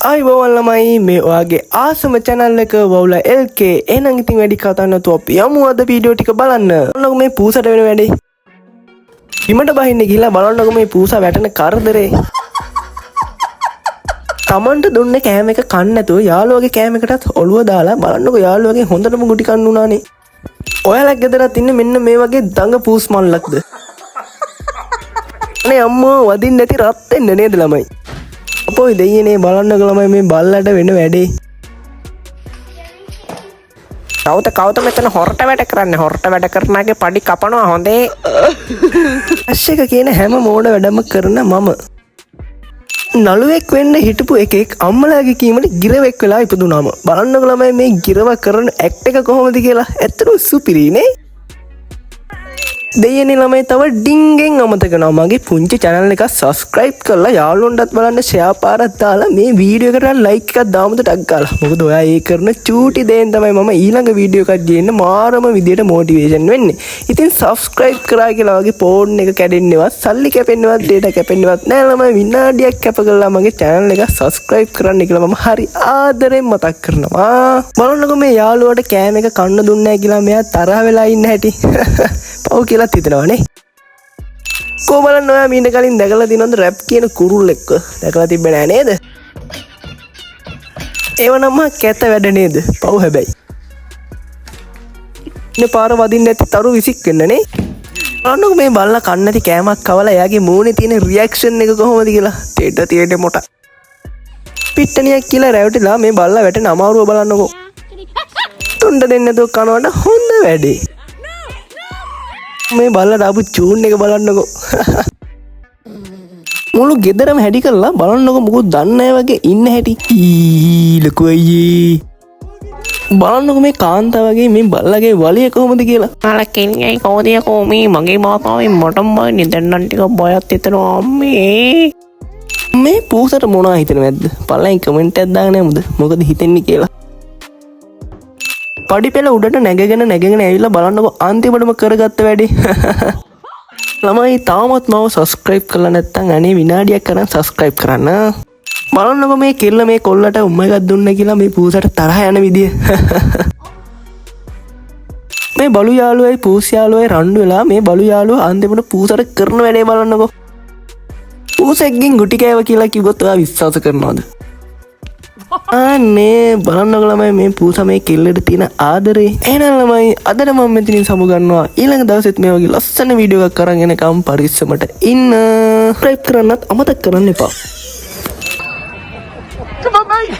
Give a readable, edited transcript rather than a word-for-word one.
අයිබෝවන් ළමයි මේ ඔයාගේ ආසම channel එක වවුලා LK එහෙනම් ඉතින් වැඩි කතා නැතුව අපි යමු අද වීඩියෝ ටික බලන්න. බලන්නකො මේ පූසට වෙන වැඩේ. බිමට බහින්න ගිහලා බලන්නකො මේ පූසා වැටෙන කරදරේ. තමන්ට දුන්නේ කෑම එක කන්න නැතුව යාළුවගේ කෑම එකටත් ඔළුව දාලා බලන්නකො යාළුවගේ හොඳටම ගුටි කන්න උනානේ. ඔයාලක් ගෙදරත් ඉන්නේ මෙන්න මේ වගේ දඟ පූස් මල්ලක්ද? අනේ අම්මෝ වදින්න නැති රත් වෙන්න නේද ළමයි? අපොයි දෙයියනේ බලන්නකො ළමයි මේ බල්ලට වෙන වැඩේ. කවුද මෙතන හොරට වැඩ කරන්නේ? හොරට වැඩ කරනාගේ පඩි කපනවා හොඳේ. ඇෂ් එක කියන හැම මෝඩ වැඩම කරන මම. නළුවෙක් වෙන්න හිටපු එකෙක් අම්මලාගේ කීමට ගිරවෙක් වෙලා ඉපදුනාම බලන්නකො ළමයි මේ ගිරව කරන ඇක්ට් එක කොහොමද කියලා. ඇත්තටම සුපිරිනේ. දෙයනේ ළමයි තව ඩිංගෙන් අමතක කරනවා මගේ පුංචි channel එක subscribe කරලා යාළුවන්ටත් බලන්න share පාරක් දාලා මේ වීඩියෝ එකට like එකක් දාමුද ටග් ගාලා. මොකද ඔයා ඒ කරන චූටි දේෙන් තමයි මම ඊළඟ වීඩියෝ එකක් ගේන්න මාරම විදියට motivation වෙන්නේ. ඉතින් subscribe කරා කියලා වගේ phone එක කැඩෙන්නේවත් සල්ලි කැපෙන්නේවත් data කැපෙන්නේවත් නෑ ළමයි විනාඩියක් කැප කරලා මගේ channel එක subscribe කරන්න කියලා මම හරි ආදරෙන් මතක් කරනවා. බලන්නකො මේ යාළුවාට කෑම එක කන්න දුන්නේ නැහැ කියලා මෙයා තරහ වෙලා ඉන්න හැටි. පව් කියලා හිතනවානේ. කො බලන්න ඔයා මීට කලින් දැකලා තියෙනවද රැප් කියන කුරුල්ලෙක්ව? දැකලා තිබ්බේ නෑ නේද? ඒව නම් කැත වැඩ නේද? පව් හැබැයි. ඉන්නේ පාර වදින්න නැති තරු විසික් වෙන්නනේ. බලන්නකො මේ බල්ලා කන්න නැති කෑමක් කවලා එයාගේ මූණේ තියෙන රියැක්ෂන් එක කොහොමද කියලා. තේට මොට. පිට්ටනියක් කියලා රැවටිලා මේ බල්ලා වැටෙන අමාරුව බලන්නකො. තුණ්ඩ දෙන්න දෝ කනවට හොඳ වැඩේ. මේ බල්ලා දාපු චූන් එක බලන්නකො. මුළු ගෙදරම හැඩි කරලා බලන්නකො මොකද දන්නේ නැහැ වගේ ඉන්න හැටි. ලොකු අයියේ. බලන්නකො මේ කාන්තාව වගේ මේ බල්ලාගේ වලිය කොහොමද කියලා. අලකින්නේ කොහොදිය කොමී මගේ මාතාවෙන් මටම නිදන්නන් ටික බයත් හිතෙනවා අම්මේ. මේ පූසට මොනවා හිතෙනවද? පල්ලෙන් කමෙන්ට් එකක් දාගෙන යමුද? මොකද හිතෙන්නේ කියලා. පඩි පෙළ උඩට නැගගෙන ඇවිල්ලා බලන්නකො අන්තිමටම කරගත්ත වැඩේ. ළමයි තාමත් මාව subscribe කරලා නැත්නම් අනේ විනාඩියක් කරන් subscribe කරන්න. බලන්නකො මේ කෙල්ල මේ කොල්ලට උම්ම එකක් දුන්න කියලා මේ පූසට තරහ යන විදිය. මේ බලු යාළුවයි පූස් යාළුවයි රණ්ඩු වෙලා මේ බලු යාළුවා අන්තිමට පූසට කරන වැඩේ බලන්නකො. පූසෙක්ගෙන් ගුටි කෑව කියලා කිව්වොත් ඔයා විශ්වාස කරනවද? අනේ බලන්නකො ළමයි මේ පූසා මේ කෙල්ලට තියෙන ආදරේ. එහෙනම් ළමයි අදට මම මෙතනින් සමු ගන්නවා. ඊළඟ දවසෙත් මේ වගේ ලස්සන වීඩියෝ එකක් අරන් එනකම් පරිස්සමට ඉන්න. subscribe කරන්නත් අමතක කරන්න එපා. Come on, mate!